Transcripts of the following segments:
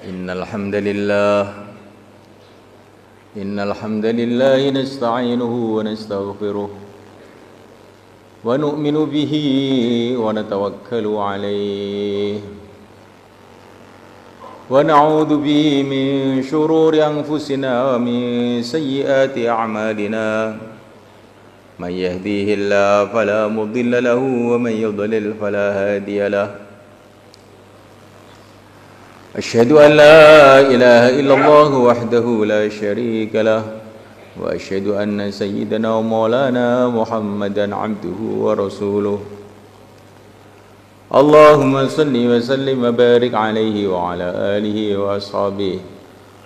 إن الحمد لله نستعينه ونستغفره ونؤمن به ونتوكل عليه ونعوذ به من شرور أنفسنا ومن سيئات أعمالنا من يهديه الله فلا مضل له ومن يضلل فلا هادي له أشهد أن لا إله إلا الله وحده لا شريك له وأشهد أن سيدنا ومولانا محمدا عبده ورسوله اللهم صل وسلم وبارك عليه وعلى آله وأصحابه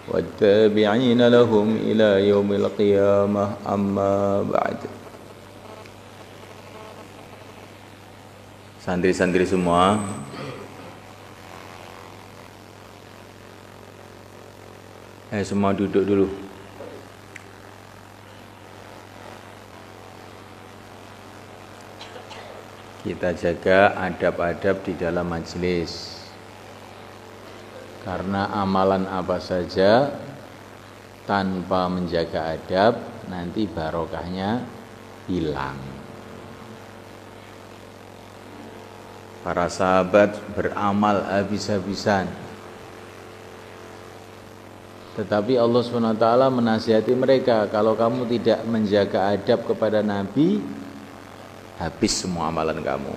والتابعين لهم إلى يوم القيامة أما بعد. Santri-santri semua, semua duduk dulu. Kita jaga adab-adab di dalam majelis. Karena amalan apa saja tanpa menjaga adab nanti barokahnya hilang. Para sahabat beramal habis-habisan, tetapi Allah SWT menasihati mereka, kalau kamu tidak menjaga adab kepada Nabi, habis semua amalan kamu.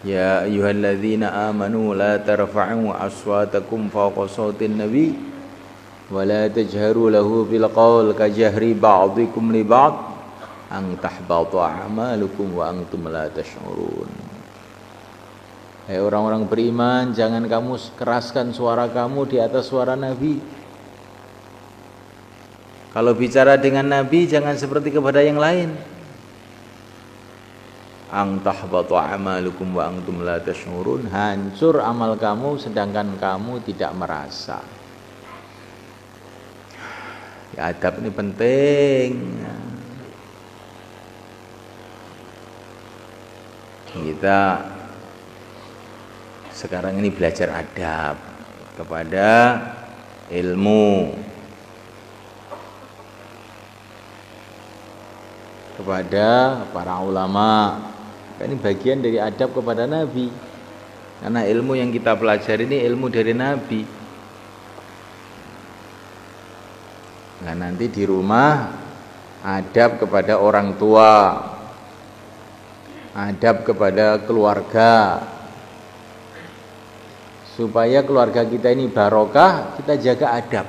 Ya ayyuhalladzina amanu la tarfa'u aswatakum fawqa sawtin nabi wa la tajharu lahu bil qawl kajahri ba'dikum li ba'd an tahbata a'malukum wa antum la tash'urun. Hai orang-orang beriman, jangan kamu keraskan suara kamu di atas suara Nabi. Kalau bicara dengan Nabi jangan seperti kepada yang lain. Ang tahbatu amalukum wa antum la tash'urun, hancur amal kamu sedangkan kamu tidak merasa. Ya, adab ini penting. Kita sekarang ini belajar adab kepada ilmu, kepada para ulama. Ini bagian dari adab kepada Nabi. Karena ilmu yang kita pelajari ini ilmu dari Nabi. Nah, nanti di rumah adab kepada orang tua, adab kepada keluarga. Supaya keluarga kita ini barokah, kita jaga adab.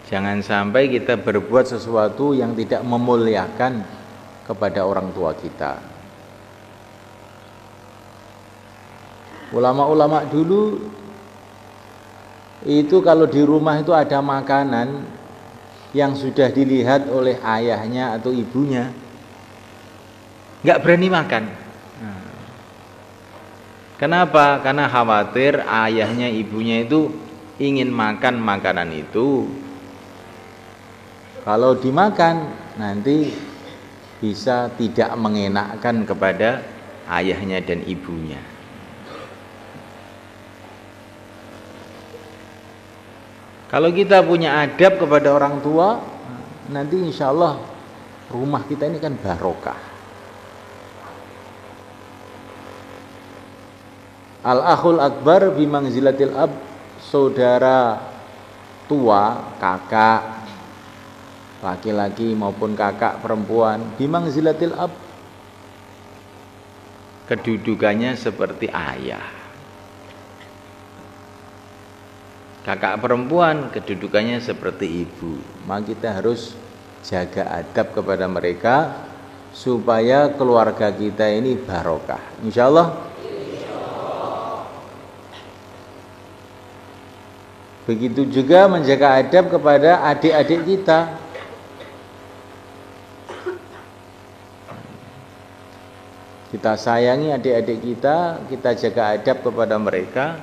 Jangan sampai kita berbuat sesuatu yang tidak memuliakan kepada orang tua kita. Ulama-ulama dulu itu kalau di rumah itu ada makanan yang sudah dilihat oleh ayahnya atau ibunya, nggak berani makan. Kenapa? Karena khawatir ayahnya, ibunya itu ingin makan makanan itu. Kalau dimakan nanti bisa tidak mengenakkan kepada ayahnya dan ibunya. Kalau kita punya adab kepada orang tua, nanti insya Allah rumah kita ini kan barokah. Al-akhul akbar bimangzilatil ab, saudara tua, kakak laki-laki maupun kakak perempuan, bimangzilatil ab, kedudukannya seperti ayah. Kakak perempuan kedudukannya seperti ibu. Maka kita harus jaga adab kepada mereka supaya keluarga kita ini barokah. Insyaallah. Begitu juga menjaga adab kepada adik-adik kita. Kita sayangi adik-adik kita, kita jaga adab kepada mereka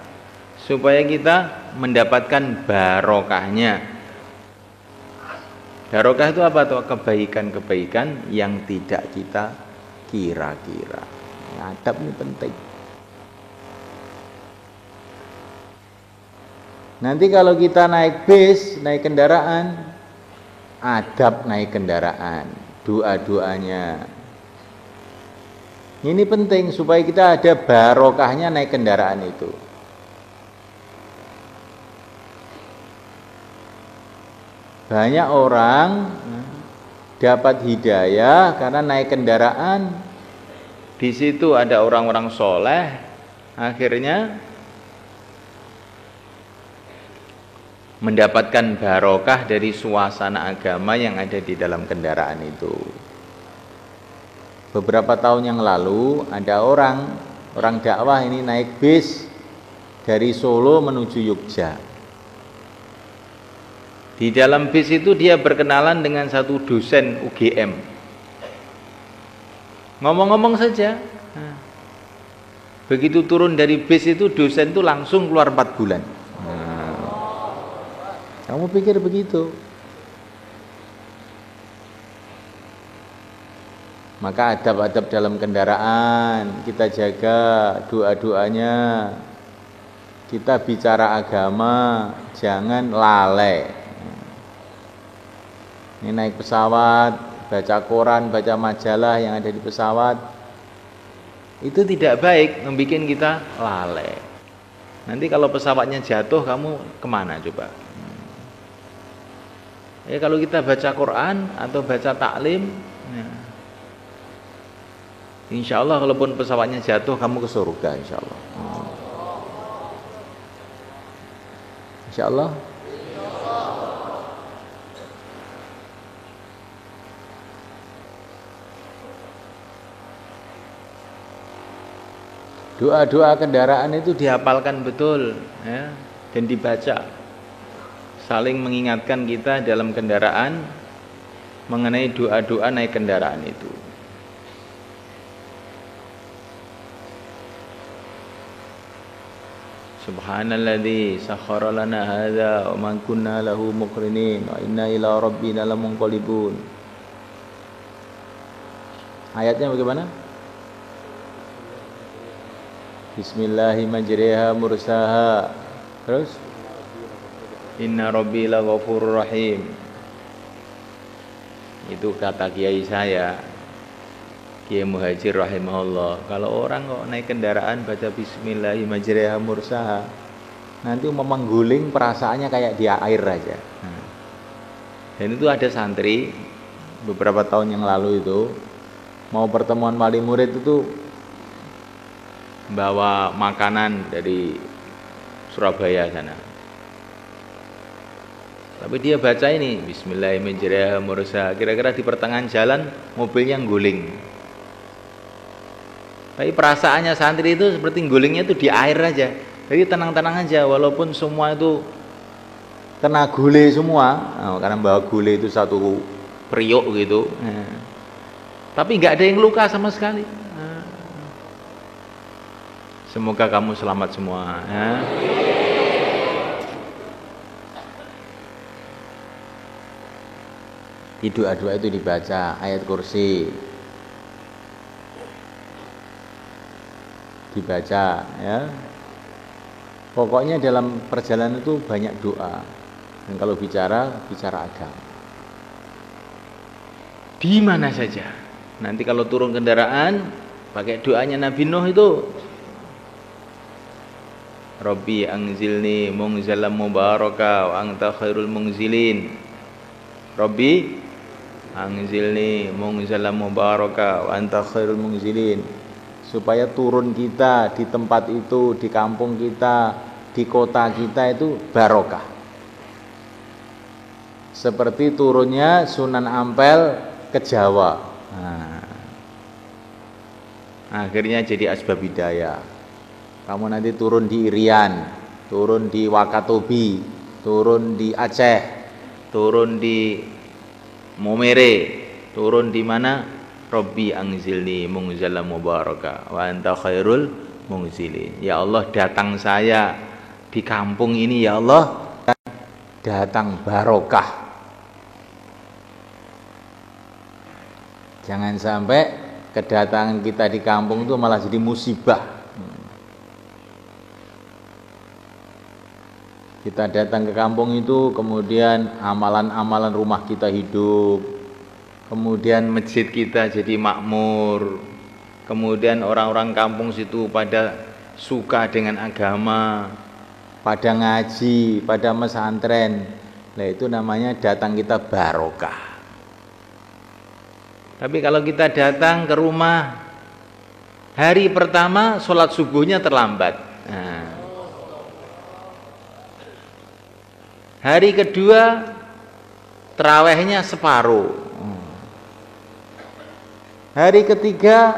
supaya kita mendapatkan barokahnya. Barokah itu apa tuh? Kebaikan-kebaikan yang tidak kita kira-kira. Adab ini penting. Nanti kalau kita naik bis, naik kendaraan, adab naik kendaraan, doa-doanya. Ini penting supaya kita ada barokahnya naik kendaraan itu. Banyak orang dapat hidayah karena naik kendaraan. Di situ ada orang-orang soleh, akhirnya mendapatkan barokah dari suasana agama yang ada di dalam kendaraan itu. Beberapa tahun yang lalu ada orang dakwah ini naik bis dari Solo menuju Yogyakarta. Di dalam bis itu dia berkenalan dengan satu dosen UGM. Ngomong-ngomong saja. Begitu turun dari bis itu dosen itu langsung keluar 4 bulan. Kamu pikir begitu? Maka adab-adab dalam kendaraan kita jaga, doa-doanya. Kita bicara agama, jangan lalai. Ini naik pesawat, baca koran, baca majalah yang ada di pesawat, itu tidak baik, membuat kita lalai. Nanti kalau pesawatnya jatuh, kamu kemana coba? Kalau kita baca Quran atau baca taklim, insya Allah kalaupun pesawatnya jatuh, kamu ke surga, insya Allah. Insya Allah. Doa-doa kendaraan itu dihafalkan betul, ya, dan dibaca. Saling mengingatkan kita dalam kendaraan mengenai doa-doa naik kendaraan itu. Subhanalladzi sakhkhara lana hadza wa ma kunna lahu muqrinin wa inna ila rabbina lamunqalibun. Ayatnya bagaimana? Bismillahirrahmanirrahim mursaha. Terus inna rabbi laghafurur rahim. Itu kata kiai saya, Kiai Muhajir rahimahullah. Kalau orang kok naik kendaraan baca bismillahirrahmanirrahim mursaha, nanti mengguling perasaannya kayak di air aja. Dan itu ada santri beberapa tahun yang lalu itu mau pertemuan wali murid itu bawa makanan dari Surabaya sana. Tapi dia baca ini bismillahirrahmanirrahim mursaha. Kira-kira di pertengahan jalan mobilnya guling. Tapi perasaannya santri itu seperti gulingnya itu di air aja. Jadi tenang-tenang aja walaupun semua itu kena gule semua. Karena bawa gule itu satu periuk gitu. Tapi nggak ada yang luka sama sekali. Semoga kamu selamat semua, ya. Di doa-doa itu dibaca ayat kursi, dibaca, ya. Pokoknya dalam perjalanan itu banyak doa. Dan kalau bicara agama. Di mana saja. Nanti kalau turun kendaraan pakai doanya Nabi Nuh itu, Rabbi anzilni munzalam mubaraka wa anta khairul munzilin. Rabbi anzilni munzalam mubaraka wa anta khairul munzilin. Supaya turun kita di tempat itu, di kampung kita, di kota kita itu barokah. Seperti turunnya Sunan Ampel ke Jawa. Akhirnya jadi asbab hidayah. Kamu nanti turun di Irian, turun di Wakatobi, turun di Aceh, turun di Momere, turun di mana? Rabbi anzilni munzalam mubaraka wa anta khairul munzilin. Ya Allah, datang saya di kampung ini, ya Allah, datang barokah. Jangan sampai kedatangan kita di kampung itu malah jadi musibah. Kita datang ke kampung itu, kemudian amalan-amalan rumah kita hidup, kemudian masjid kita jadi makmur, kemudian orang-orang kampung situ pada suka dengan agama, pada ngaji, pada pesantren. Nah, itu namanya datang kita barokah. Tapi kalau kita datang ke rumah hari pertama sholat subuhnya terlambat, nah, hari kedua terawihnya separuh, hari ketiga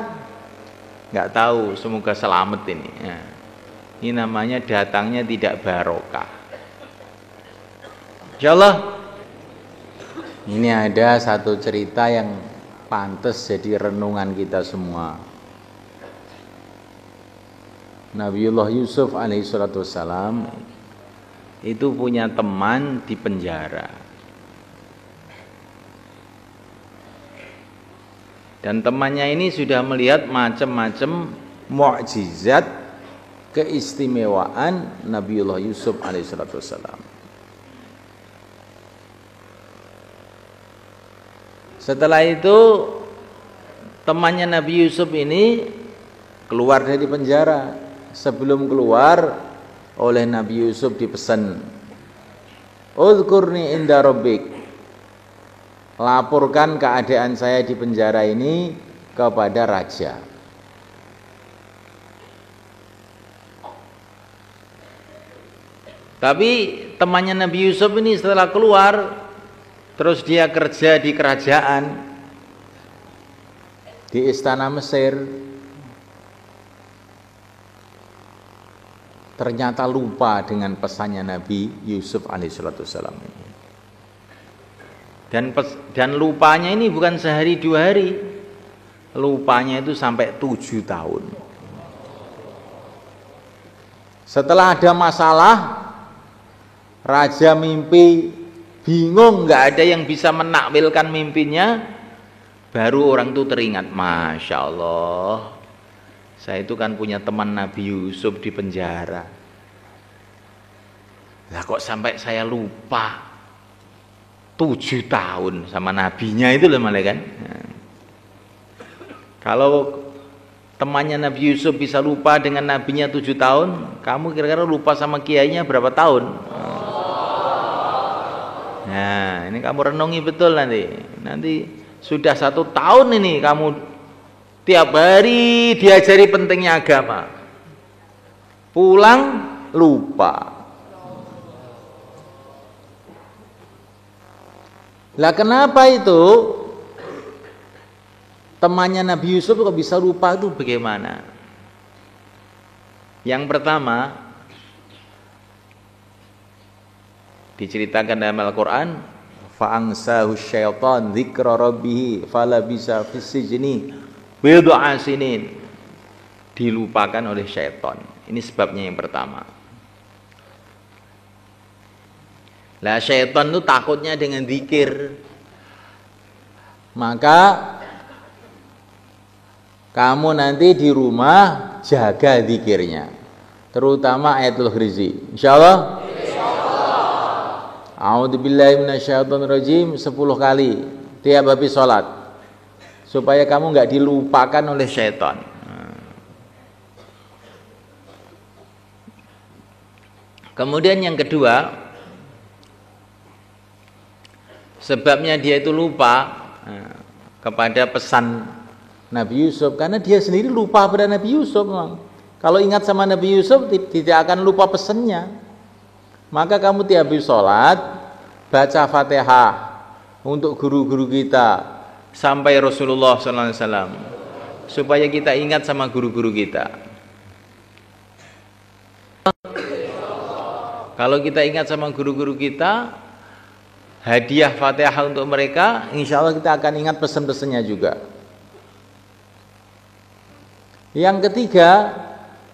nggak tahu, semoga selamat ini. Nah, ini namanya datangnya tidak barokah. Insyaallah ini ada satu cerita yang pantas jadi renungan kita semua. Nabiullah Yusuf alaihissalatu wassalam itu punya teman di penjara, dan temannya ini sudah melihat macam-macam mukjizat keistimewaan Nabiullah Yusuf alaihissalatu wassalam. Setelah itu temannya Nabi Yusuf ini keluar dari penjara. Sebelum keluar oleh Nabi Yusuf dipesan, "Udhkurni inda rabbik." Laporkan keadaan saya di penjara ini kepada raja. Tapi temannya Nabi Yusuf ini setelah keluar, terus dia kerja di kerajaan, di istana Mesir, ternyata lupa dengan pesannya Nabi Yusuf alaihissalam ini. Dan lupanya ini bukan sehari dua hari, lupanya itu sampai 7 tahun. Setelah ada masalah, raja mimpi, bingung, nggak ada yang bisa menakwilkan mimpinya. Baru orang itu teringat, Masya Allah, saya itu kan punya teman Nabi Yusuf di penjara. Lah kok sampai saya lupa 7 tahun sama nabinya itu loh malah kan. Nah, kalau temannya Nabi Yusuf bisa lupa dengan nabinya 7 tahun, kamu kira-kira lupa sama kiainya berapa tahun? Nah, ini kamu renungi betul nanti. Nanti sudah 1 tahun ini kamu tiap hari diajari pentingnya agama. Pulang lupa. Lah kenapa itu? Temannya Nabi Yusuf kok bisa lupa itu bagaimana? Yang pertama, diceritakan dalam Al-Quran, fa'angsahu syaitan dzikra rabbih falabisa fis sijni bid'a sinin. Dilupakan oleh syaitan. Ini sebabnya yang pertama. Lah syaitan itu takutnya dengan zikir. Maka kamu nanti di rumah jaga zikirnya, terutama ayatul kursi. Insyaallah. A'udzubillahi minasyaitonirrajim 10 kali tiap habis sholat, supaya kamu nggak dilupakan oleh syaitan. Kemudian yang kedua, sebabnya dia itu lupa kepada pesan Nabi Yusuf, karena dia sendiri lupa pada Nabi Yusuf. Kalau ingat sama Nabi Yusuf tidak akan lupa pesannya. Maka kamu tiap habis sholat baca Fatihah untuk guru-guru kita sampai Rasulullah SAW, supaya kita ingat sama guru-guru kita. Kalau kita ingat sama guru-guru kita, hadiah Fatihah untuk mereka, insya Allah kita akan ingat pesan-pesannya juga. Yang ketiga,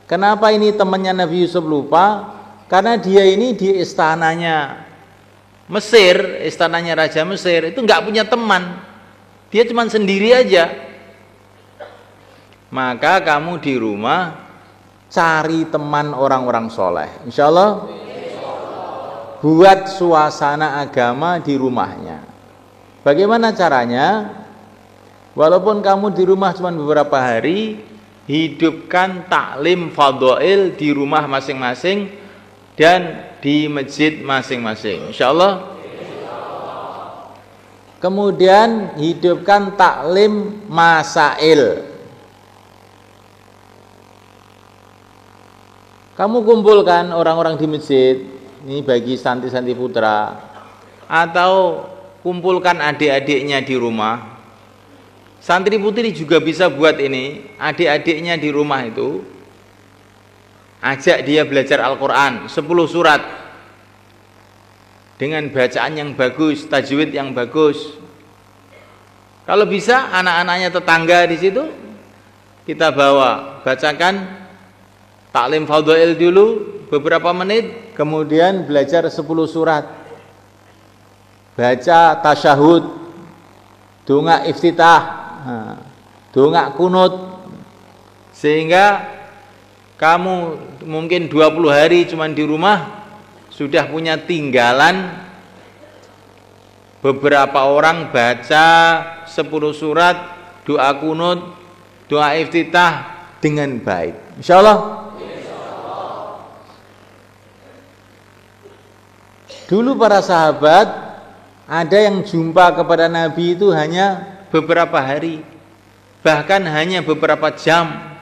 kenapa ini temannya Nabi Yusuf lupa? Karena dia ini di istananya Mesir, istananya Raja Mesir, itu nggak punya teman. dia cuma sendiri aja. Maka kamu di rumah cari teman orang-orang soleh, insya Allah buat suasana agama di rumahnya. Bagaimana caranya? Walaupun kamu di rumah cuma beberapa hari, hidupkan taklim fadhail di rumah masing-masing dan di masjid masing-masing, insya Allah. Kemudian hidupkan taklim masail. Kamu kumpulkan orang-orang di masjid, ini bagi santri-santri putra, atau kumpulkan adik-adiknya di rumah. Santri putri juga bisa buat ini, adik-adiknya di rumah itu, ajak dia belajar Al-Quran 10 surat dengan bacaan yang bagus, tajwid yang bagus. Kalau bisa anak-anaknya tetangga di situ kita bawa, bacakan taklim fadhail dulu beberapa menit, kemudian belajar 10 surat, baca tasyahud, donga iftitah, donga kunut, sehingga kamu mungkin 20 hari cuma di rumah sudah punya tinggalan beberapa orang baca 10 surat, doa kunut, doa iftitah dengan baik, insya Allah. Dulu para sahabat ada yang jumpa kepada Nabi itu hanya beberapa hari, bahkan hanya beberapa jam.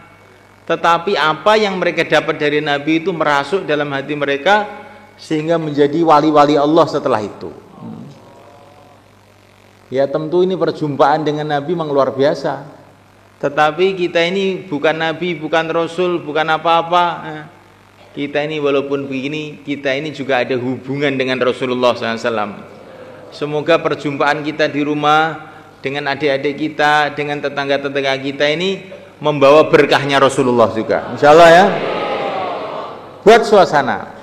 Tetapi apa yang mereka dapat dari Nabi itu merasuk dalam hati mereka sehingga menjadi wali-wali Allah setelah itu. Ya tentu ini perjumpaan dengan Nabi memang luar biasa. Tetapi kita ini bukan Nabi, bukan Rasul, bukan apa-apa. Kita ini walaupun begini, kita ini juga ada hubungan dengan Rasulullah SAW. Semoga perjumpaan kita di rumah dengan adik-adik kita, dengan tetangga-tetangga kita ini membawa berkahnya Rasulullah juga, insya Allah ya. Buat suasana.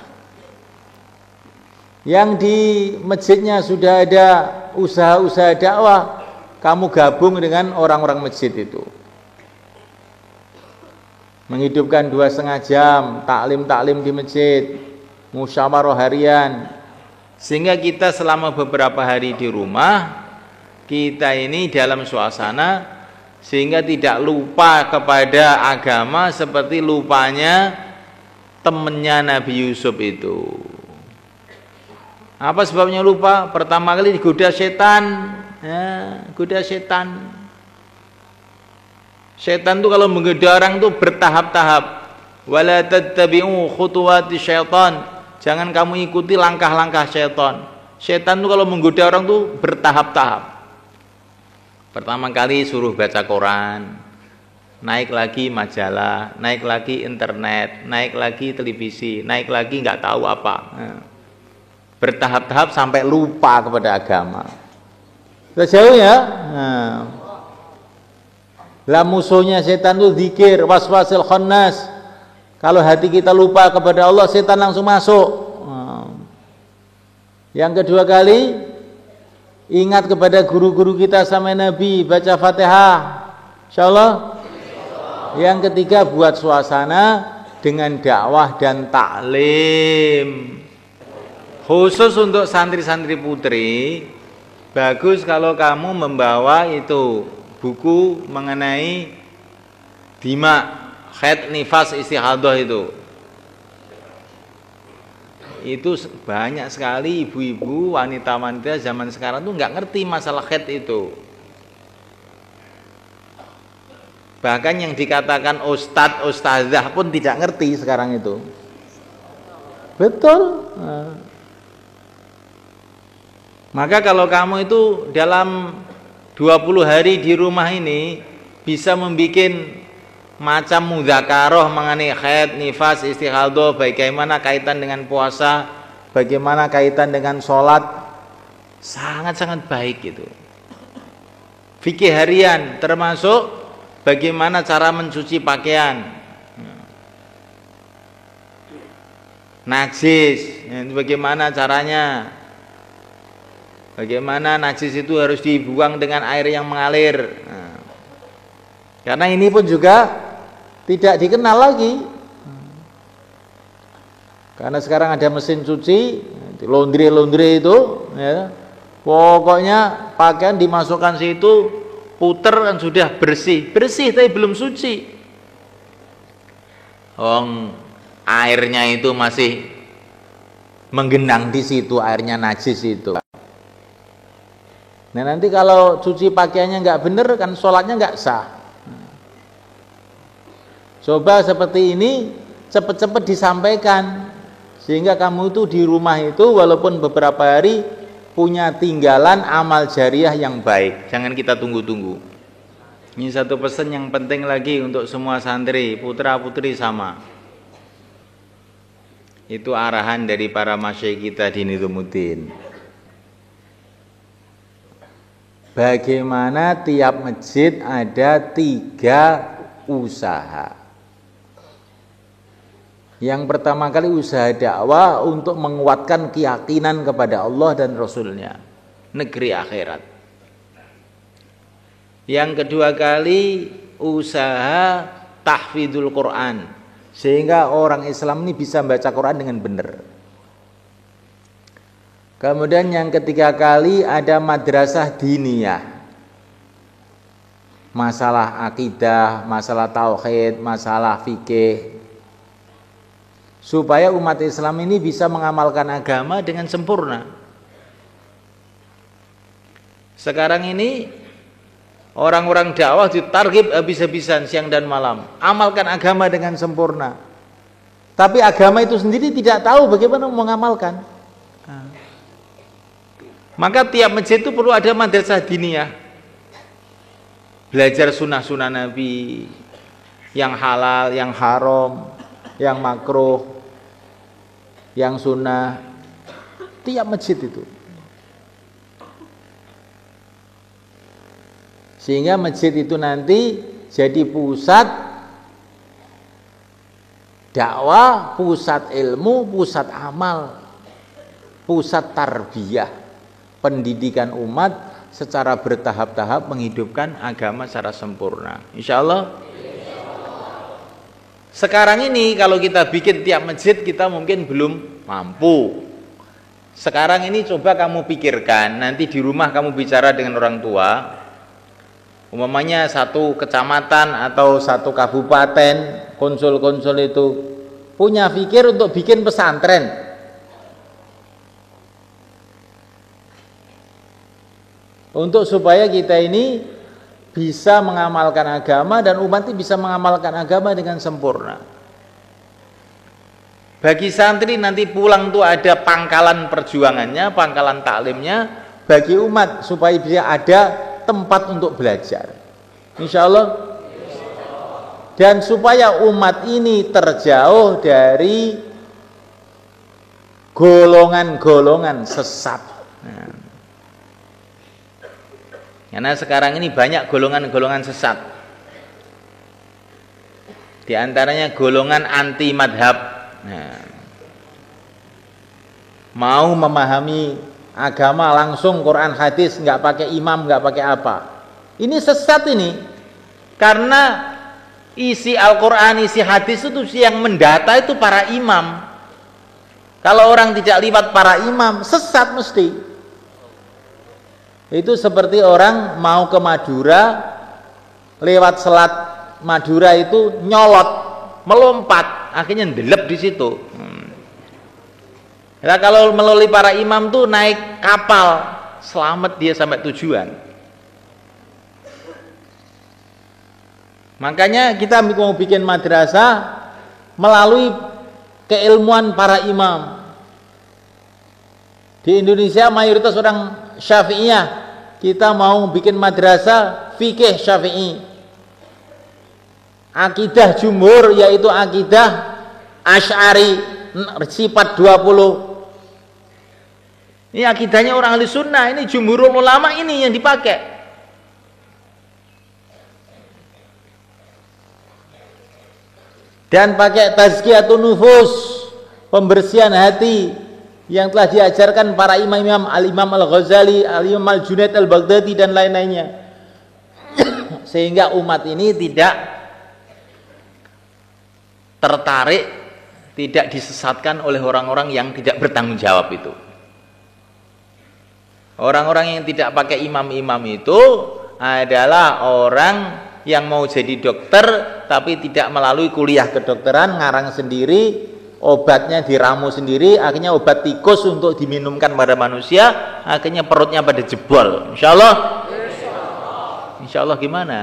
Yang di masjidnya sudah ada usaha-usaha dakwah, kamu gabung dengan orang-orang masjid itu. Menghidupkan 2,5 jam taklim-taklim di masjid, musyawarah harian, sehingga kita selama beberapa hari di rumah kita ini dalam suasana sehingga tidak lupa kepada agama seperti lupanya temannya Nabi Yusuf itu. Apa sebabnya lupa? Pertama kali digoda setan, ya, goda setan. Setan itu kalau menggoda orang itu bertahap-tahap. Wala tattabi'u khutuwati syaitan. Jangan kamu ikuti langkah-langkah setan. Setan itu kalau menggoda orang itu bertahap-tahap. Pertama kali suruh baca Quran, naik lagi majalah, naik lagi internet, naik lagi televisi, naik lagi nggak tahu apa. Bertahap-tahap sampai lupa kepada agama. Sudah jauh ya. Lah musuhnya setan itu zikir, waswasil khannas. Kalau hati kita lupa kepada Allah, setan langsung masuk. Yang kedua kali, ingat kepada guru-guru kita sama Nabi, baca Fatihah, insyaallah. Yang ketiga, buat suasana dengan dakwah dan taklim. Khusus untuk santri-santri putri, bagus kalau kamu membawa itu buku mengenai dima, haid, nifas, istihadah itu banyak sekali ibu-ibu, wanita-wanita zaman sekarang tuh nggak ngerti masalah haid itu. Bahkan yang dikatakan ustadz, ustazah pun tidak ngerti sekarang itu. Betul. Maka kalau kamu itu dalam 20 hari di rumah ini bisa membuat macam mudzakarah mengenai haid, nifas, istihadah, bagaimana kaitan dengan puasa, bagaimana kaitan dengan sholat, sangat-sangat baik itu. Fikih harian termasuk bagaimana cara mencuci pakaian, najis, bagaimana caranya, Bagaimana najis itu harus dibuang dengan air yang mengalir. Nah, karena ini pun juga tidak dikenal lagi. Karena sekarang ada mesin cuci, laundry itu, ya, pokoknya pakaian dimasukkan situ, puter kan sudah bersih tapi belum suci. Airnya itu masih menggenang di situ, airnya najis itu. Nah nanti kalau cuci pakaiannya nggak bener kan sholatnya nggak sah. Coba seperti ini cepet-cepet disampaikan sehingga kamu itu di rumah itu walaupun beberapa hari punya tinggalan amal jariah yang baik. Jangan kita tunggu-tunggu. Ini satu pesan yang penting lagi untuk semua santri, putra putri sama. Itu arahan dari para masyayikh kita di Nizamudin. Bagaimana tiap masjid ada 3 usaha. Yang pertama kali usaha dakwah untuk menguatkan keyakinan kepada Allah dan Rasulnya, negeri akhirat. Yang kedua kali usaha tahfidzul Quran, sehingga orang Islam ini bisa baca Quran dengan benar. Kemudian yang ketiga kali ada madrasah diniyah, masalah akidah, masalah tauhid, masalah fikih, supaya umat Islam ini bisa mengamalkan agama dengan sempurna. Sekarang ini orang-orang dakwah ditargib habis-habisan siang dan malam, amalkan agama dengan sempurna. Tapi agama itu sendiri tidak tahu bagaimana mengamalkan. Maka tiap masjid itu perlu ada madrasah diniyah, belajar sunnah-sunnah Nabi, yang halal, yang haram, yang makruh, yang sunnah, tiap masjid itu. Sehingga masjid itu nanti jadi pusat dakwah, pusat ilmu, pusat amal, pusat tarbiyah, pendidikan umat secara bertahap-tahap menghidupkan agama secara sempurna. Insya Allah. Sekarang ini kalau kita bikin tiap masjid kita mungkin belum mampu. Sekarang ini coba kamu pikirkan, nanti di rumah kamu bicara dengan orang tua, umpamanya satu kecamatan atau satu kabupaten, konsul-konsul itu punya pikir untuk bikin pesantren. Untuk supaya kita ini bisa mengamalkan agama dan umat ini bisa mengamalkan agama dengan sempurna. Bagi santri nanti pulang tuh ada pangkalan perjuangannya, pangkalan taklimnya. Bagi umat supaya bisa ada tempat untuk belajar. Insya Allah. Dan supaya umat ini terjauh dari golongan-golongan sesat. Nah, karena sekarang ini banyak golongan-golongan sesat. Di antaranya golongan anti madhab. Nah, mau memahami agama langsung Quran hadis, nggak pakai imam, nggak pakai apa. Ini sesat ini. Karena isi Al-Quran, isi hadis itu yang mendata itu para imam. Kalau orang tidak liwat para imam, sesat mesti. Itu seperti orang mau ke Madura, lewat Selat Madura itu nyolot, melompat, akhirnya ndelep di situ. Nah, kalau melalui para imam tuh naik kapal, selamat dia sampai tujuan. Makanya kita mau bikin madrasah melalui keilmuan para imam. Di Indonesia mayoritas orang Syafi'iyah. Kita mau bikin madrasah fikih Syafi'i. Akidah jumhur yaitu akidah Asy'ari sifat 20. Ini akidahnya orang ahli sunnah, ini jumhurul ulama ini yang dipakai. Dan pakai tazkiyatun nufus, pembersihan hati, yang telah diajarkan para imam-imam, Al-Imam Al-Ghazali, Al-Imam Al-Junaid Al-Baghdadi dan lain-lainnya. Sehingga umat ini tidak tertarik, tidak disesatkan oleh orang-orang yang tidak bertanggung jawab itu. Orang-orang yang tidak pakai imam-imam itu adalah orang yang mau jadi dokter tapi tidak melalui kuliah kedokteran, ngarang sendiri, obatnya diramu sendiri, akhirnya obat tikus untuk diminumkan pada manusia, akhirnya perutnya pada jebol. Insya Allah gimana?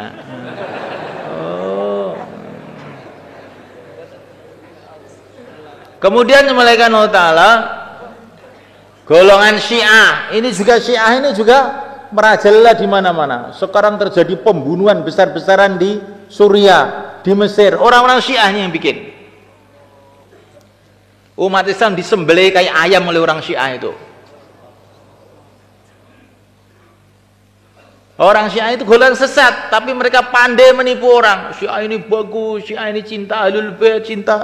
Oh. Kemudian malaikat Allah Ta'ala, golongan Syiah ini juga merajalela di mana-mana. Sekarang terjadi pembunuhan besar-besaran di Suriah, di Mesir. Orang-orang Syiahnya yang bikin. Umat Islam disembelih kayak ayam oleh orang Syiah itu. Orang Syiah itu golongan sesat, tapi mereka pandai menipu orang. Syiah ini bagus, Syiah ini cinta Ahlul Bait, cinta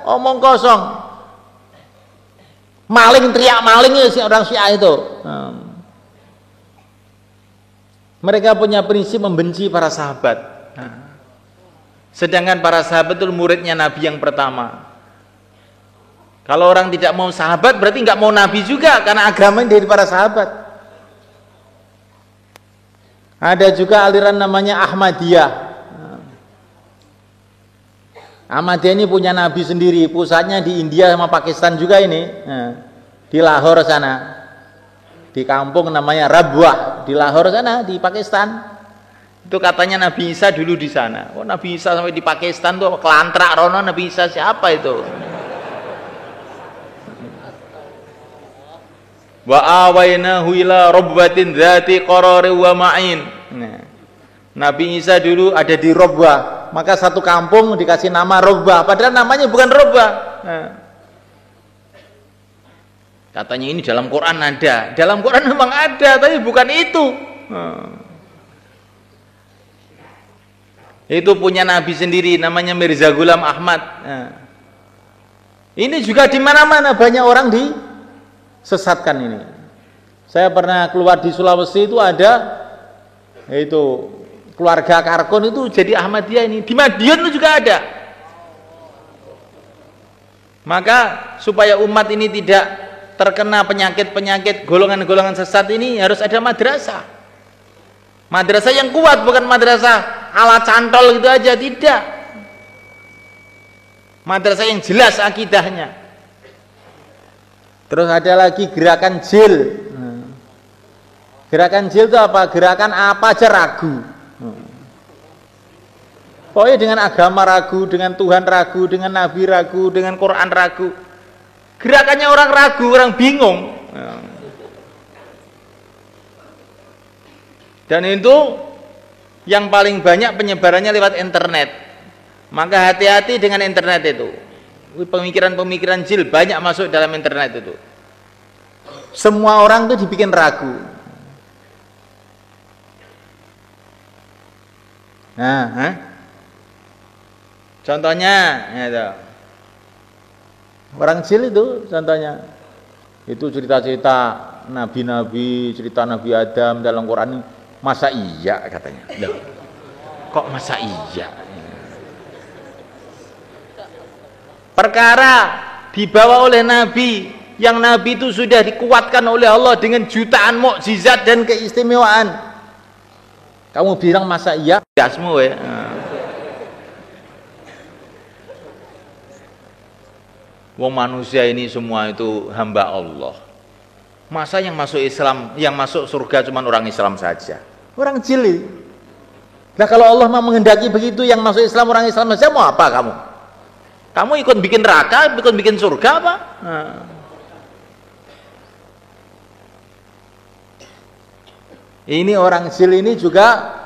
omong kosong. Maling, teriak maling ya si orang Syiah itu. Mereka punya prinsip membenci para sahabat. Sedangkan para sahabat itu muridnya Nabi yang pertama. Kalau orang tidak mau sahabat berarti nggak mau Nabi juga, karena agama dari para sahabat. Ada juga aliran namanya Ahmadiyah. Ahmadiyah ini punya Nabi sendiri, pusatnya di India sama Pakistan juga ini, di Lahore sana, di kampung namanya Rabwah di Lahore sana di Pakistan. Itu katanya Nabi Isa dulu di sana. Oh, Nabi Isa sampai di Pakistan tuh kelantrak rono. Nabi Isa siapa itu? Wa awainahu ila rabbatin dzati qararin wa ma'in. Nah, Nabi Isa dulu ada di Rabbah, maka satu kampung dikasih nama Rabbah, padahal namanya bukan Rabbah. Nah, katanya ini dalam Quran ada. Dalam Quran memang ada, tapi bukan itu. Itu punya Nabi sendiri, namanya Mirza Ghulam Ahmad. Ini juga di mana-mana banyak orang disesatkan ini. Saya pernah keluar di Sulawesi, itu ada itu keluarga Karkon itu jadi Ahmadiyah ini. Di Madiun itu juga ada. Maka supaya umat ini tidak terkena penyakit-penyakit golongan-golongan sesat ini harus ada madrasah. Madrasah yang kuat, bukan madrasah ala cantol gitu aja, tidak. Madrasah yang jelas akidahnya. Terus ada lagi gerakan jil. Gerakan jil itu apa? Gerakan apa aja ragu. Pokoknya dengan agama ragu, dengan Tuhan ragu, dengan Nabi ragu, dengan Quran ragu. Gerakannya orang ragu, orang bingung. Dan itu yang paling banyak penyebarannya lewat internet. Maka hati-hati dengan internet itu. Pemikiran-pemikiran jil banyak masuk dalam internet itu. Semua orang itu dibikin ragu. Contohnya itu. Orang jil itu contohnya. Itu cerita-cerita nabi-nabi, cerita Nabi Adam dalam Quran. Masa iya katanya. Loh, kok masa iya? Perkara dibawa oleh Nabi, yang Nabi itu sudah dikuatkan oleh Allah dengan jutaan mukjizat dan keistimewaan. Kamu bilang masa iya? Gasmu ya. Wong manusia ini semua itu hamba Allah. Masa yang masuk Islam, yang masuk surga cuma orang Islam saja? Orang jili. Nah kalau Allah mau menghendaki begitu, yang masuk Islam orang Islam saja, mau apa kamu? Kamu ikut bikin neraka, ikut bikin surga apa? Ini orang jil ini juga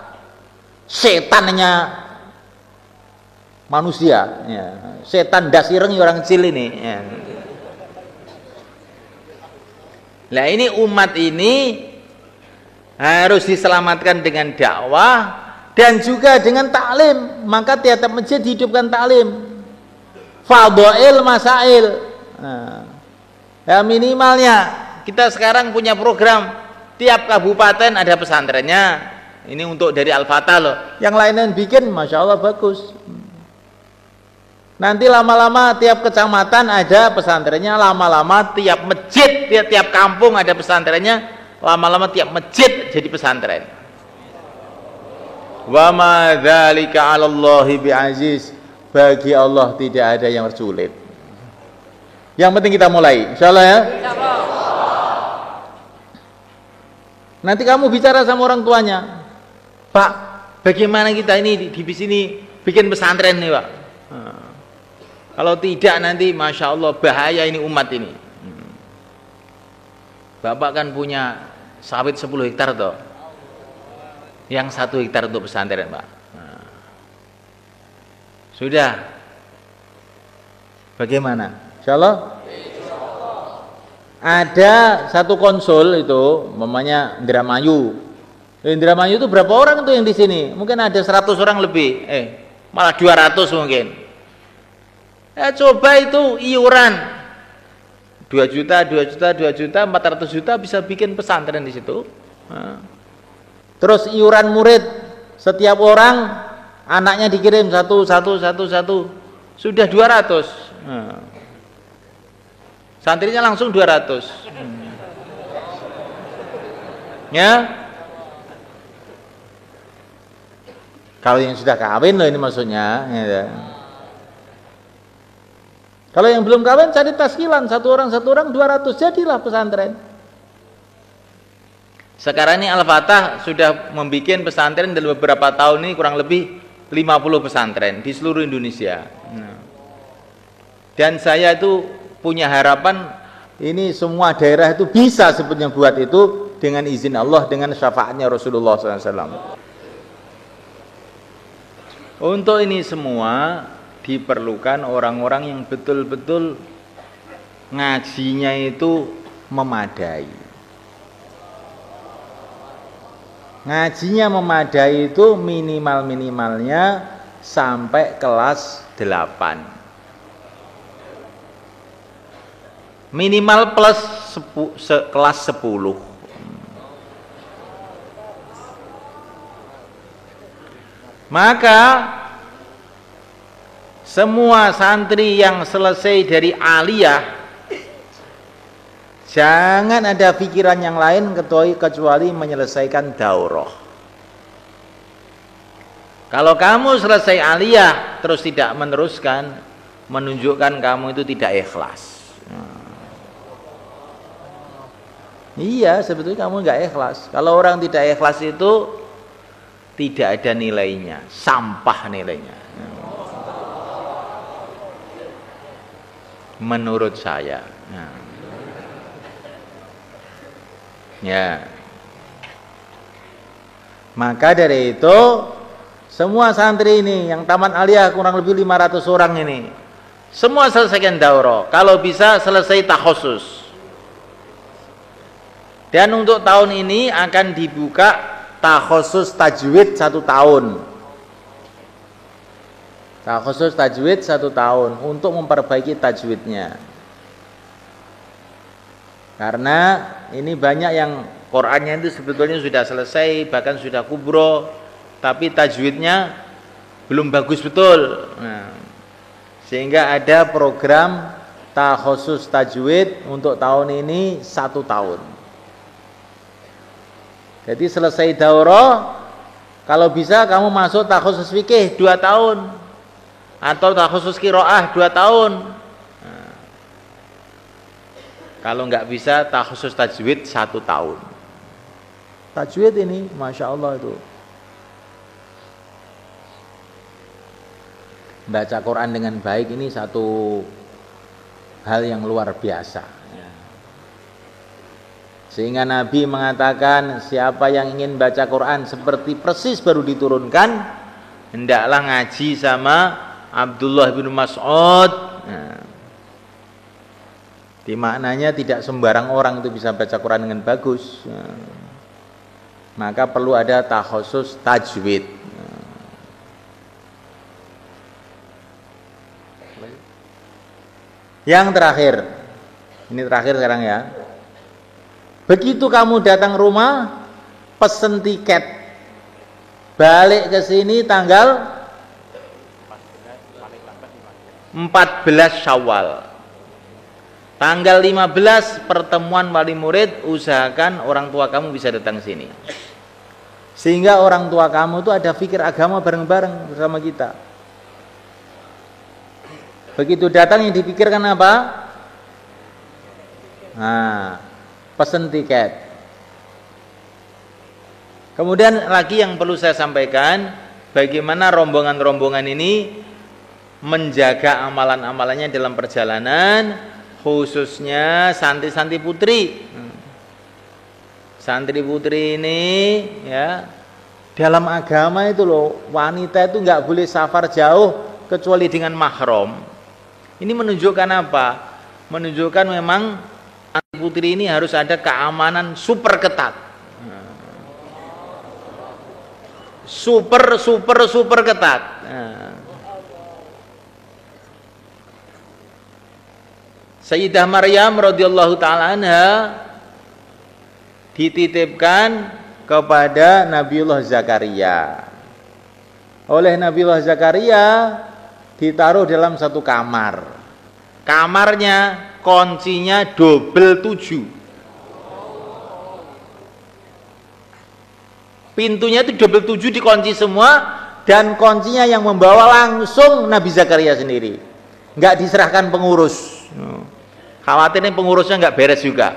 setannya manusia. Ya. Setan dasireng orang jil ini. Ya. Nah ini umat ini harus diselamatkan dengan dakwah dan juga dengan taklim. Maka tiap-tiap masjid dihidupkan taklim. Fadhail masail. Ya minimalnya kita sekarang punya program tiap kabupaten ada pesantrennya. Ini untuk dari Al-Fatah loh. Yang lain bikin, masya Allah bagus. Nanti lama-lama tiap kecamatan ada pesantrennya, lama-lama tiap masjid, tiap kampung ada pesantrennya, lama-lama tiap masjid jadi pesantren. Wa ma dzalika 'alallahi bi'aziz. Bagi Allah tidak ada yang sulit. Yang penting kita mulai, insyaallah ya. Insyaallah. Nanti kamu bicara sama orang tuanya, Pak, bagaimana kita ini di sini bikin pesantren nih, Pak? Kalau tidak nanti masya Allah bahaya ini umat ini. Bapak kan punya sawit 10 hektar toh. Yang 1 hektar untuk pesantren, Pak. Sudah. Bagaimana? Insyaallah. Ada satu konsul itu, namanya Indramayu. Indramayu itu berapa orang tuh yang di sini? Mungkin ada 100 orang lebih. Malah 200 mungkin. Ya coba itu iuran 2 juta, 2 juta, 2 juta, 400 juta bisa bikin pesantren di situ. Terus iuran murid setiap orang anaknya dikirim satu, sudah 200. Santrinya langsung 200. Ya. Kalau yang sudah kawin loh ini maksudnya. Ya. Kalau yang belum kawin cari taskilan, satu orang 200, jadilah pesantren. Sekarang ini Al-Fatah sudah membuat pesantren dalam beberapa tahun ini kurang lebih 50 pesantren di seluruh Indonesia. Dan saya itu punya harapan ini semua daerah itu bisa sebetulnya buat itu dengan izin Allah, dengan syafaatnya Rasulullah SAW. Untuk ini semua diperlukan orang-orang yang betul-betul ngajinya itu memadai. Ngajinya memadai itu minimalnya sampai kelas 8. Minimal plus kelas 10. Maka semua santri yang selesai dari aliyah jangan ada pikiran yang lain kecuali menyelesaikan daurah. Kalau kamu selesai aliyah terus tidak meneruskan, menunjukkan kamu itu tidak ikhlas. Iya, sebetulnya kamu nggak ikhlas. Kalau orang tidak ikhlas itu tidak ada nilainya, sampah nilainya. Menurut saya. Ya. Maka dari itu semua santri ini yang taman aliyah kurang lebih 500 orang ini semua selesaikan daurah. Kalau bisa selesai takhusus. Dan untuk tahun ini akan dibuka takhusus tajwid 1 tahun. Takhusus tajwid 1 tahun untuk memperbaiki tajwidnya. Karena ini banyak yang Qur'annya itu sebetulnya sudah selesai, bahkan sudah kubro, tapi tajwidnya belum bagus betul. Sehingga ada program takhusus tajwid untuk tahun ini 1 tahun. Jadi selesai daurah, kalau bisa kamu masuk takhusus fikih 2 tahun. Atau takhusus qiraah 2 tahun. Kalau nggak bisa takhusus tajwid 1 tahun. Tajwid ini masya Allah itu baca Quran dengan baik ini satu hal yang luar biasa. Sehingga Nabi mengatakan siapa yang ingin baca Quran seperti persis baru diturunkan, hendaklah ngaji sama Abdullah bin Mas'ud. Maknanya tidak sembarang orang itu bisa baca Quran dengan bagus. Maka perlu ada takhusus tajwid. Yang terakhir, Ini terakhir sekarang ya. Begitu kamu datang rumah, pesen tiket. Balik ke sini tanggal 14 Syawal. Tanggal 15 pertemuan wali murid, usahakan orang tua kamu bisa datang sini. Sehingga orang tua kamu itu ada fikir agama bareng-bareng bersama kita. Begitu datang yang dipikirkan apa? Nah, pesen tiket. Kemudian lagi yang perlu saya sampaikan, bagaimana rombongan-rombongan ini menjaga amalan-amalannya dalam perjalanan, khususnya santri-santri putri. Santri putri ini ya, dalam agama itu loh, wanita itu nggak boleh safar jauh kecuali dengan mahram. Ini menunjukkan apa? Menunjukkan memang santri putri ini harus ada keamanan super ketat. Super ketat. Sayyidah Maryam radhiyallahu taala anha dititipkan kepada Nabiullah Zakaria. Oleh Nabiullah Zakaria ditaruh dalam satu kamar. Kamarnya kuncinya double 7. Pintunya itu double 7 dikunci semua, dan kuncinya yang membawa langsung Nabi Zakaria sendiri. Enggak diserahkan pengurus. Khawatirnya pengurusnya enggak beres juga.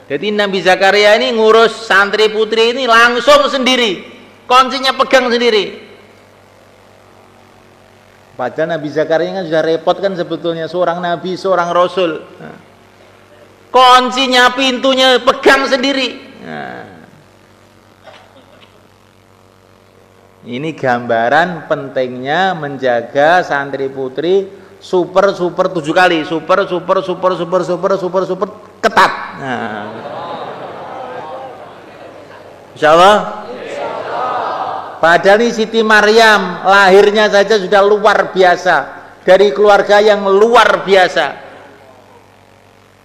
Jadi Nabi Zakaria ini ngurus santri putri ini langsung sendiri. Kuncinya pegang sendiri. Padahal Nabi Zakaria kan sudah repot kan sebetulnya, seorang nabi, seorang rasul. Kuncinya pintunya pegang sendiri. Ini gambaran pentingnya menjaga santri putri super 7 kali, super ketat. Insyaallah. Padahal ini Siti Maryam lahirnya saja sudah luar biasa, dari keluarga yang luar biasa.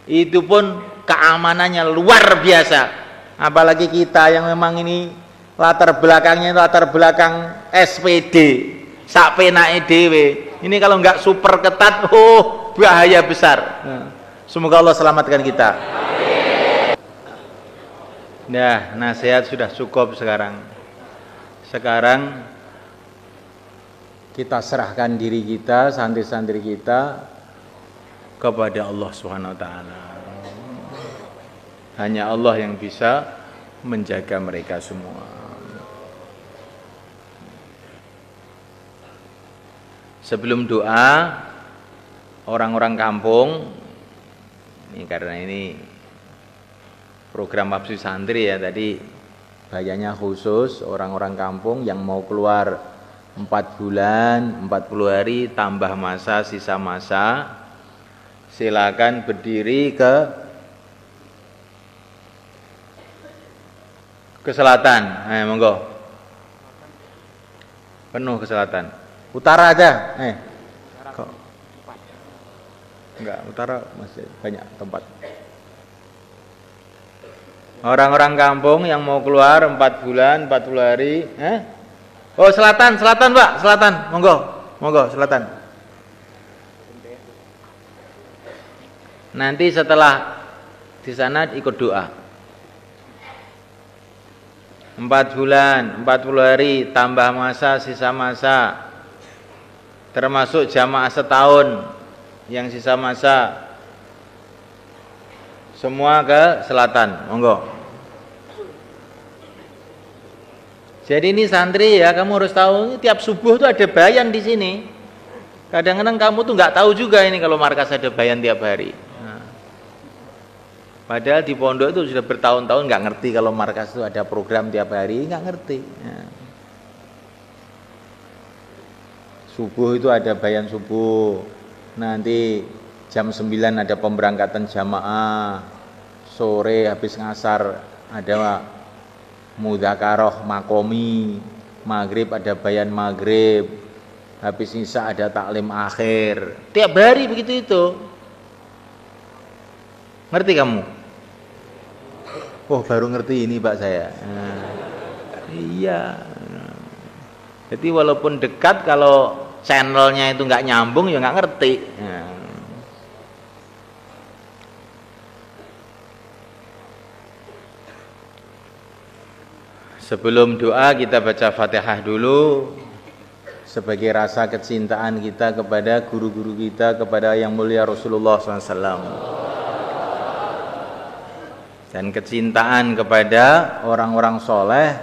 Itu pun keamanannya luar biasa. Apalagi kita yang memang ini latar belakangnya latar belakang SPD, sak penake dhewe. Ini kalau enggak super ketat, bahaya besar. Semoga Allah selamatkan kita. Nah, nasihat sudah cukup sekarang. Sekarang kita serahkan diri kita, santri-santri kita kepada Allah Subhanahu wa taala. Hanya Allah yang bisa menjaga mereka semua. Sebelum doa, orang-orang kampung ini, karena ini program Mabsu Santri ya, tadi bayarnya khusus orang-orang kampung yang mau keluar 4 bulan, 40 hari tambah masa, sisa masa, silakan berdiri ke selatan. Monggo. Penuh ke selatan. Utara aja. Kok enggak, utara masih banyak tempat. Orang-orang kampung yang mau keluar 4 bulan, 40 hari, Oh, selatan, Pak, selatan. Monggo, selatan. Nanti setelah di sana ikut doa. 4 bulan, 40 hari, tambah masa, sisa masa. Termasuk jamaah setahun yang sisa masa. Semua ke selatan, monggo. Jadi ini santri ya, kamu harus tahu, tiap subuh tuh ada bayan di sini. Kadang-kadang kamu tuh nggak tahu juga ini kalau markas ada bayan tiap hari. Padahal di pondok itu sudah bertahun-tahun nggak ngerti kalau markas itu ada program tiap hari, nggak ngerti. Subuh itu ada bayan subuh, nanti jam 9 ada pemberangkatan jamaah, sore habis ngasar ada mudzakarah makomi, maghrib ada bayan maghrib, Habis isya ada taklim akhir. Tiap hari begitu itu. Ngerti kamu? Oh, baru ngerti ini Pak saya. Nah, iya. Jadi walaupun dekat, kalau channelnya itu nggak nyambung ya nggak ngerti. Nah. Sebelum doa kita baca Fatihah dulu sebagai rasa kecintaan kita kepada guru-guru kita, kepada yang mulia Rasulullah SAW. Dan kecintaan kepada orang-orang soleh,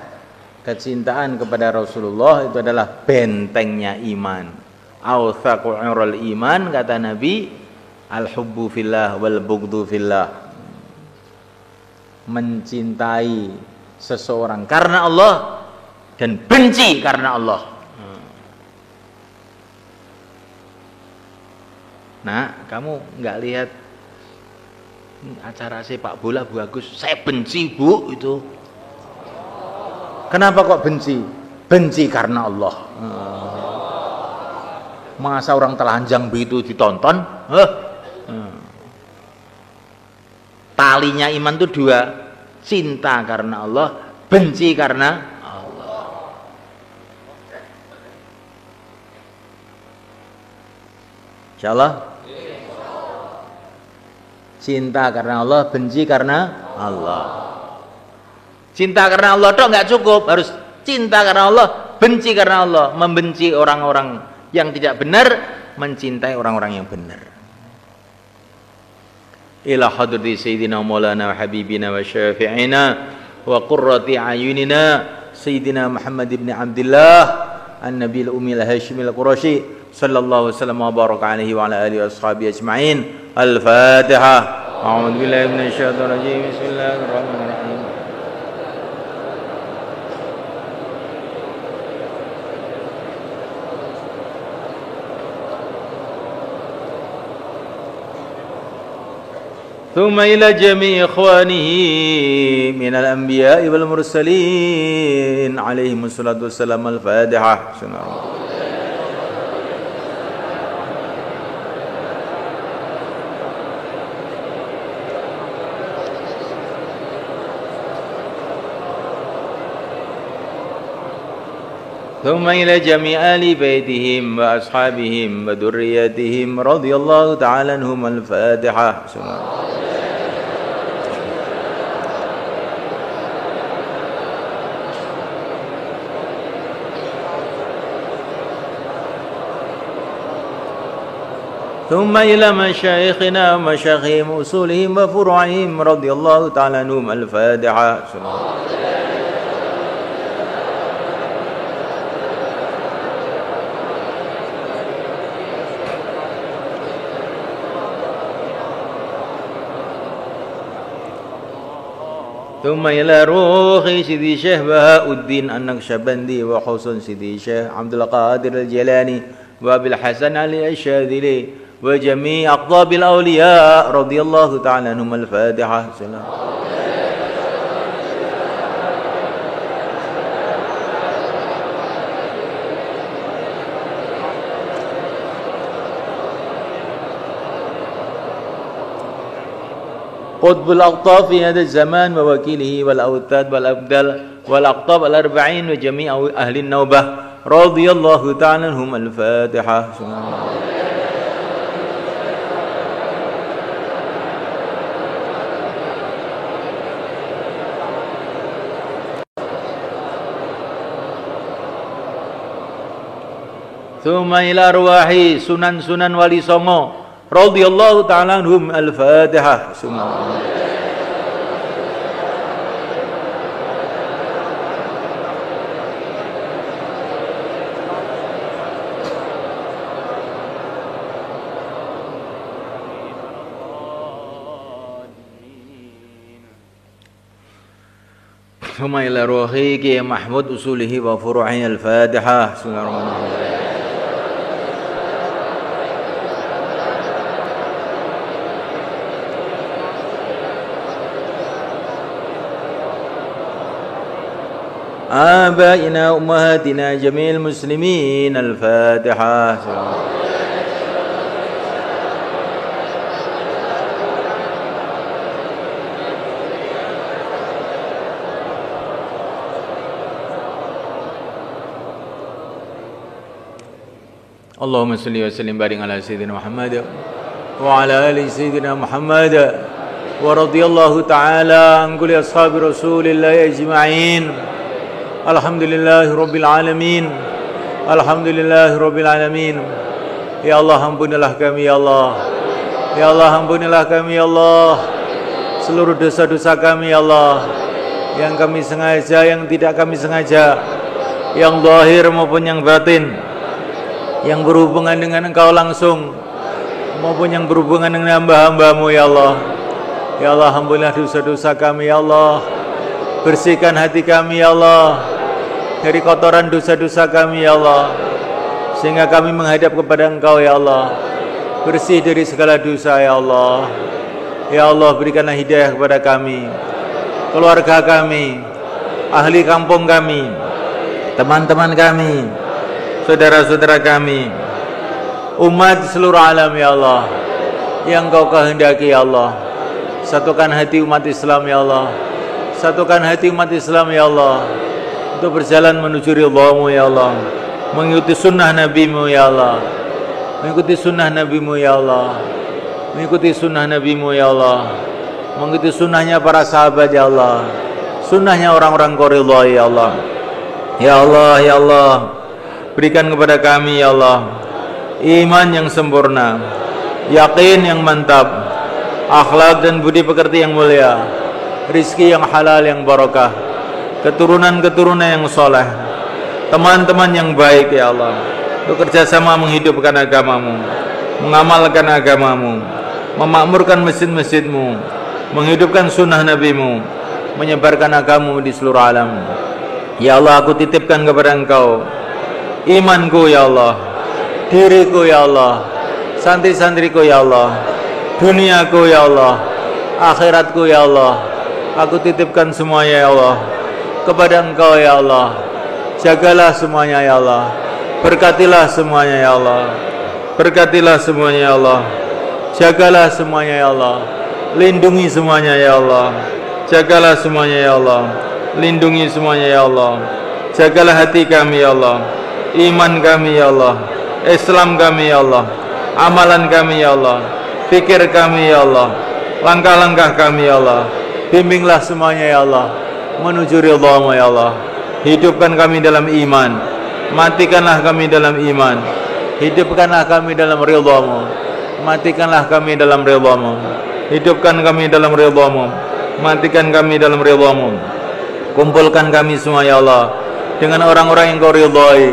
kecintaan kepada Rasulullah itu adalah bentengnya iman. Awthaqu urul iman, kata Nabi, al-hubbu fillah wal bughdhu fillah. Mencintai seseorang karena Allah dan benci karena Allah. Nah, kamu nggak lihat acara sepak bola bagus, saya benci Bu itu. Kenapa kok benci? Benci karena Allah. Masa orang telanjang begitu ditonton? Talinya iman itu dua, cinta karena Allah, benci karena Allah. Insyaallah. Cinta karena Allah, benci karena Allah. Cinta karena Allah itu nggak cukup, harus cinta karena Allah, benci karena Allah. Membenci orang-orang yang tidak benar, mencintai orang-orang yang benar. Ila hadrati sayyidina maulana wa habibina wa syafi'ina wa qurrati ayunina sayyidina Muhammad ibn Abdullah an-nabil ummi al-hashimi al-qurashi sallallahu wasallam wa baraka alaihi wa ala alihi wa ashabihi ajma'in. Al-Fatihah. A'udzu billahi minasy syaithanir rajim. Bismillahirrahmanirrahim. ثم إلى جميع إخوانه من الأنبياء والمرسلين عليهم الصلاة والسلام. الفاتحة. ثم إلى جميع آل بيتهم وأصحابهم وذرياتهم رضي الله تعالى عنهم. الفاتحة. ثم إلى مشايخنا ومشايخهم أصولهم وفروعهم رضي الله تعالى عنهم. الفاتحة. ثم إلى روح سيدي شيخ بهاء الدين النقشبندي وحسن سيدي شيخ عبد القادر الجيلاني وأبي الحسن علي الشاذلي وجميع أقطاب الأولياء رضي الله تعالى عنهم. الفاتحة. قطب الأقطاب في هذا الزمان ووكيله والأوتاد والأبدال والأقطاب الأربعين وجميع أهل النوبة رضي الله تعالى عنهم. الفاتحة. ثم إلى أرواح سنن Wali Songo radhiyallahu ta'ala anhum. Al-Fatihah. ثم إلى روحي Kiai Mahmud usulihi wa furu'ihi. Al-Fatihah. Bismillahirrahmanirrahim. آبائنا أمهاتنا جميع المسلمين. الفاتحة. اللهم صل وسلم وبارك على سيدنا محمد وعلى آل سيدنا محمد ورضي الله تعالى عن كل أصحاب رسول الله أجمعين. الحمد لله رب العالمين. الحمد لله رب العالمين. Ya Allah, ampunilah kami ya Allah. Ya Allah, ampunilah kami ya Allah. Seluruh dosa-dosa kami ya Allah, yang kami sengaja, yang tidak kami sengaja, yang zahir maupun yang batin, yang berhubungan dengan Engkau langsung maupun yang berhubungan dengan hamba-hamba-Mu ya Allah. Ya Allah, ampunilah dosa-dosa kami ya Allah. Bersihkan hati kami ya Allah dari kotoran dosa-dosa kami ya Allah, sehingga kami menghadap kepada Engkau ya Allah, bersih dari segala dosa ya Allah. Ya Allah, berikanlah hidayah kepada kami, keluarga kami, ahli kampung kami, teman-teman kami, saudara-saudara kami, umat seluruh alam ya Allah, yang Kau kehendaki ya Allah. Satukan hati umat Islam ya Allah. Satukan hati umat Islam ya Allah, untuk berjalan menuju ridha-Mu ya Allah, mengikuti sunnah Nabi-Mu ya Allah, mengikuti sunnah Nabi-Mu ya Allah, mengikuti sunnah Nabi-Mu ya Allah, mengikuti sunnahnya para sahabat ya Allah, sunnahnya orang-orang Kau ridhai ya Allah. Ya Allah, ya Allah, berikan kepada kami ya Allah iman yang sempurna, yakin yang mantap, akhlak dan budi pekerti yang mulia, rizki yang halal yang barakah, keturunan-keturunan yang soleh, teman-teman yang baik ya Allah, bekerja sama menghidupkan agama-Mu, mengamalkan agama-Mu, memakmurkan masjid-masjid-Mu, menghidupkan sunnah Nabi-Mu, menyebarkan agama-Mu di seluruh alam. Ya Allah, aku titipkan kepada Engkau imanku ya Allah, diriku ya Allah, santri-santriku ya Allah, duniaku ya Allah, akhiratku ya Allah, aku titipkan semuanya ya Allah kepada Engkau ya Allah. Jagalah semuanya ya Allah, berkatilah semuanya ya Allah, berkatilah semuanya ya Allah, jagalah semuanya ya Allah, lindungi semuanya ya Allah, jagalah semuanya ya Allah, lindungi semuanya ya Allah, jagalah hati kami ya Allah, iman kami ya Allah, Islam kami ya Allah, amalan kami ya Allah, fikir kami ya Allah, langkah-langkah kami ya Allah. Bimbinglah semuanya ya Allah menuju ridha-Mu ya Allah. Hidupkan kami dalam iman, matikanlah kami dalam iman. Hidupkanlah kami dalam ridha-Mu, matikanlah kami dalam ridha-Mu. Hidupkan kami dalam ridha-Mu, matikan kami dalam ridha-Mu. Kumpulkan kami semua ya Allah dengan orang-orang yang Kau ridhai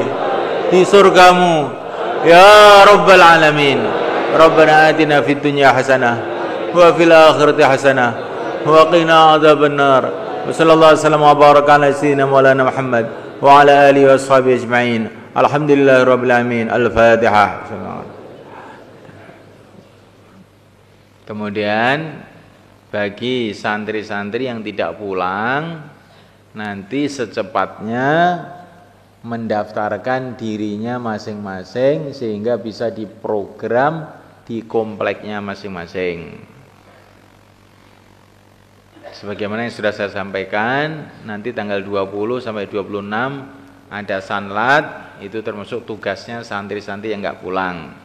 di surga-Mu ya Rabbal Alamin. Rabbana atina fid dunya hasanah wa fil akhirati hasanah wa qina adzabannar. Wa sallallahu alaihi wasallam wa baraka ala sayyidina Maulana Muhammad wa ala alihi wa sahbihi ajma'in. Alhamdulillahirabbil alamin. Al-Fatihah. Kemudian bagi santri-santri yang tidak pulang, nanti secepatnya mendaftarkan dirinya masing-masing sehingga bisa diprogram di kompleknya masing-masing. Sebagaimana yang sudah saya sampaikan, nanti tanggal 20 sampai 26 ada sanlat, itu termasuk tugasnya santri-santri yang enggak pulang.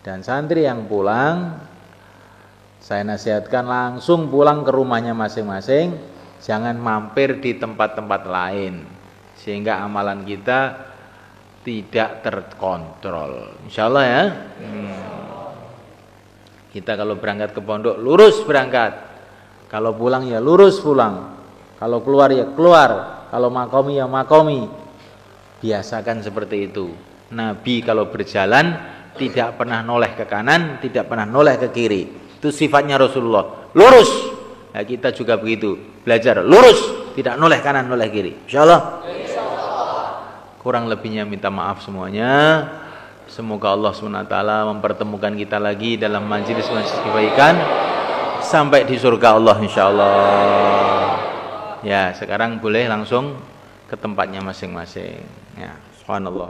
Dan santri yang pulang, saya nasihatkan langsung pulang ke rumahnya masing-masing, jangan mampir di tempat-tempat lain, sehingga amalan kita tidak terkontrol. Insya Allah ya. Kita kalau berangkat ke pondok lurus berangkat, kalau pulang ya lurus pulang, kalau keluar ya keluar, kalau makomi ya makomi. Biasakan seperti itu. Nabi kalau berjalan tidak pernah noleh ke kanan, tidak pernah noleh ke kiri. Itu sifatnya Rasulullah. Lurus. Nah, kita juga begitu. Belajar lurus, tidak noleh kanan, noleh kiri. Insyaallah. Kurang lebihnya minta maaf semuanya. Semoga Allah SWT mempertemukan kita lagi dalam majelis-majelis kebaikan sampai di surga Allah insyaallah. Ya, sekarang boleh langsung ke tempatnya masing-masing. Ya, subhanallah.